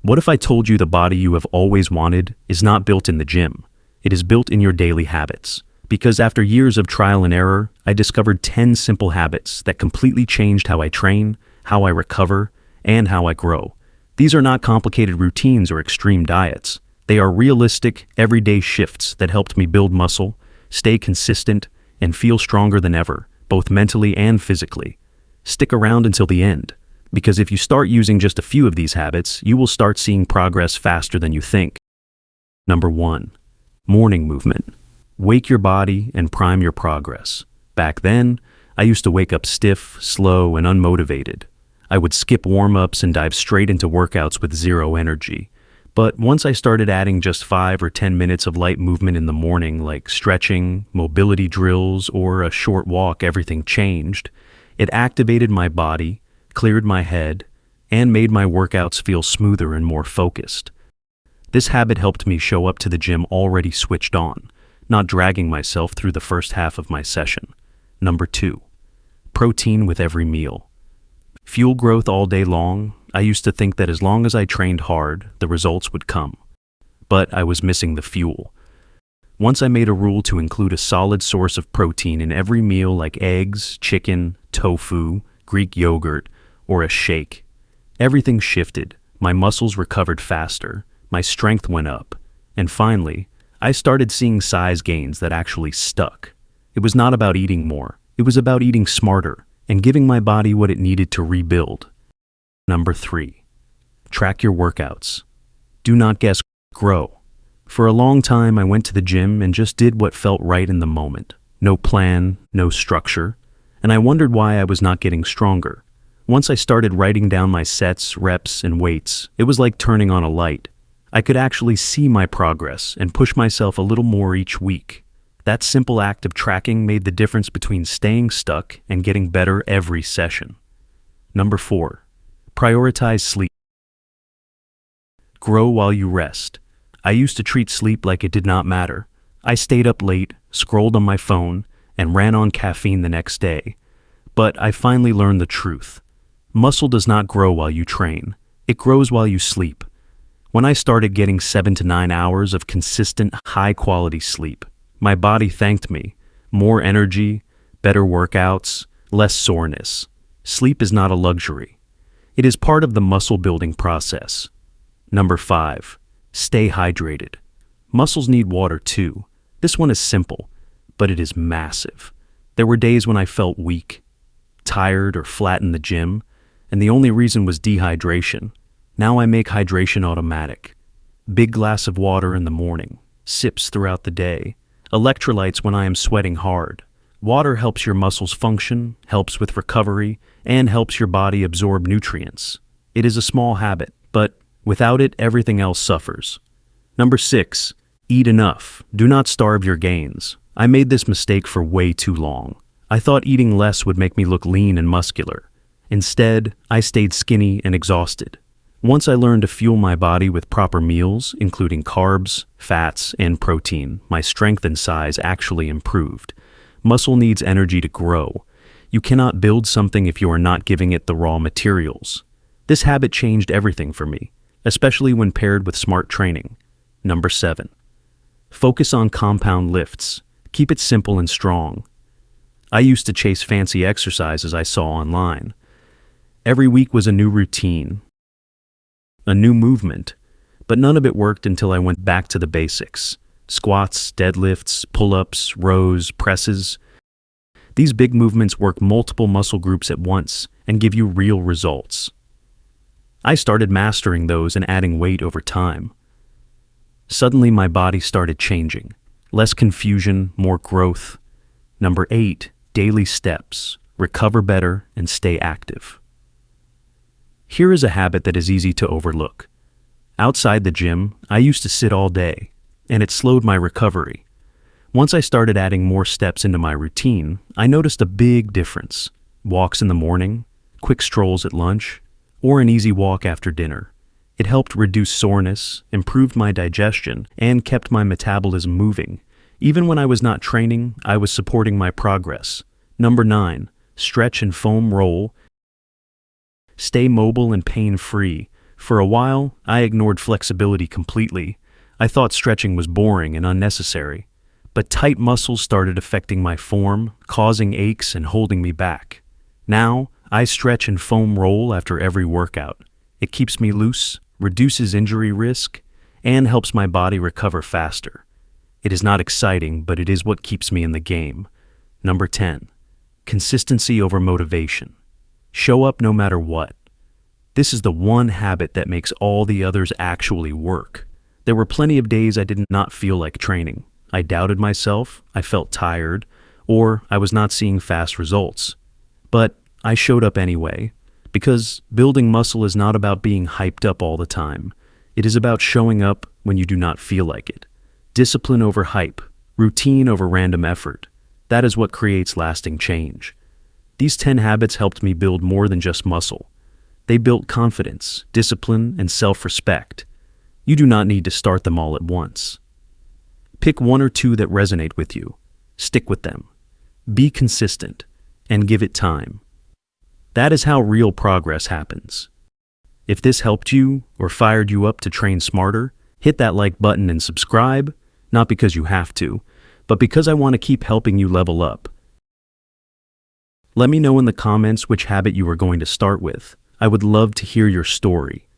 What if I told you the body you have always wanted is not built in the gym? It is built in your daily habits. Because after years of trial and error, I discovered 10 simple habits that completely changed how I train, how I recover, and how I grow. These are not complicated routines or extreme diets. They are realistic, everyday shifts that helped me build muscle, stay consistent, and feel stronger than ever, both mentally and physically. Stick around until the end, because if you start using just a few of these habits, you will start seeing progress faster than you think. Number 1. Morning movement. Wake your body and prime your progress. Back then, I used to wake up stiff, slow, and unmotivated. I would skip warm-ups and dive straight into workouts with zero energy. But once I started adding just 5 or 10 minutes of light movement in the morning, like stretching, mobility drills, or a short walk, everything changed. It activated my body, cleared my head, and made my workouts feel smoother and more focused. This habit helped me show up to the gym already switched on, not dragging myself through the first half of my session. Number 2. Protein with every meal. Fuel growth all day long. I used to think that as long as I trained hard, the results would come. But I was missing the fuel. Once I made a rule to include a solid source of protein in every meal, like eggs, chicken, tofu, Greek yogurt, or a shake, everything shifted. My muscles recovered faster, my strength went up, and finally, I started seeing size gains that actually stuck. It was not about eating more, it was about eating smarter and giving my body what it needed to rebuild. Number 3. Track your workouts. Do not guess, grow. For a long time, I went to the gym and just did what felt right in the moment. No plan, no structure, and I wondered why I was not getting stronger. Once I started writing down my sets, reps, and weights, it was like turning on a light. I could actually see my progress and push myself a little more each week. That simple act of tracking made the difference between staying stuck and getting better every session. Number 4. Prioritize sleep. Grow while you rest. I used to treat sleep like it did not matter. I stayed up late, scrolled on my phone, and ran on caffeine the next day. But I finally learned the truth. Muscle does not grow while you train. It grows while you sleep. When I started getting 7 to 9 hours of consistent, high-quality sleep, my body thanked me. More energy, better workouts, less soreness. Sleep is not a luxury. It is part of the muscle-building process. Number 5. Stay hydrated. Muscles need water too. This one is simple, but it is massive. There were days when I felt weak, tired, or flat in the gym, and the only reason was dehydration. Now I make hydration automatic. Big glass of water in the morning, sips throughout the day, electrolytes when I am sweating hard. Water helps your muscles function, helps with recovery, and helps your body absorb nutrients. It is a small habit, but without it, everything else suffers. Number 6. Eat enough. Do not starve your gains. I made this mistake for way too long. I thought eating less would make me look lean and muscular. Instead, I stayed skinny and exhausted. Once I learned to fuel my body with proper meals, including carbs, fats, and protein, my strength and size actually improved. Muscle needs energy to grow. You cannot build something if you are not giving it the raw materials. This habit changed everything for me, especially when paired with smart training. Number 7. Focus on compound lifts. Keep it simple and strong. I used to chase fancy exercises I saw online. Every week was a new routine, a new movement, but none of it worked until I went back to the basics. Squats, deadlifts, pull-ups, rows, presses. These big movements work multiple muscle groups at once and give you real results. I started mastering those and adding weight over time. Suddenly my body started changing. Less confusion, more growth. Number 8, daily steps. Recover better and stay active. Here is a habit that is easy to overlook. Outside the gym, I used to sit all day, and it slowed my recovery. Once I started adding more steps into my routine, I noticed a big difference. Walks in the morning, quick strolls at lunch, or an easy walk after dinner. It helped reduce soreness, improved my digestion, and kept my metabolism moving. Even when I was not training, I was supporting my progress. Number 9, stretch and foam roll. Stay mobile and pain-free. For a while, I ignored flexibility completely. I thought stretching was boring and unnecessary. But tight muscles started affecting my form, causing aches and holding me back. Now, I stretch and foam roll after every workout. It keeps me loose, reduces injury risk, and helps my body recover faster. It is not exciting, but it is what keeps me in the game. Number 10. Consistency over motivation. Show up no matter what. This is the one habit that makes all the others actually work. There were plenty of days I did not feel like training. I doubted myself, I felt tired, or I was not seeing fast results. But I showed up anyway, because building muscle is not about being hyped up all the time. It is about showing up when you do not feel like it. Discipline over hype, routine over random effort. That is what creates lasting change. These 10 habits helped me build more than just muscle. They built confidence, discipline, and self-respect. You do not need to start them all at once. Pick one or two that resonate with you. Stick with them. Be consistent, and give it time. That is how real progress happens. If this helped you or fired you up to train smarter, hit that like button and subscribe, not because you have to, but because I want to keep helping you level up. Let me know in the comments which habit you are going to start with. I would love to hear your story.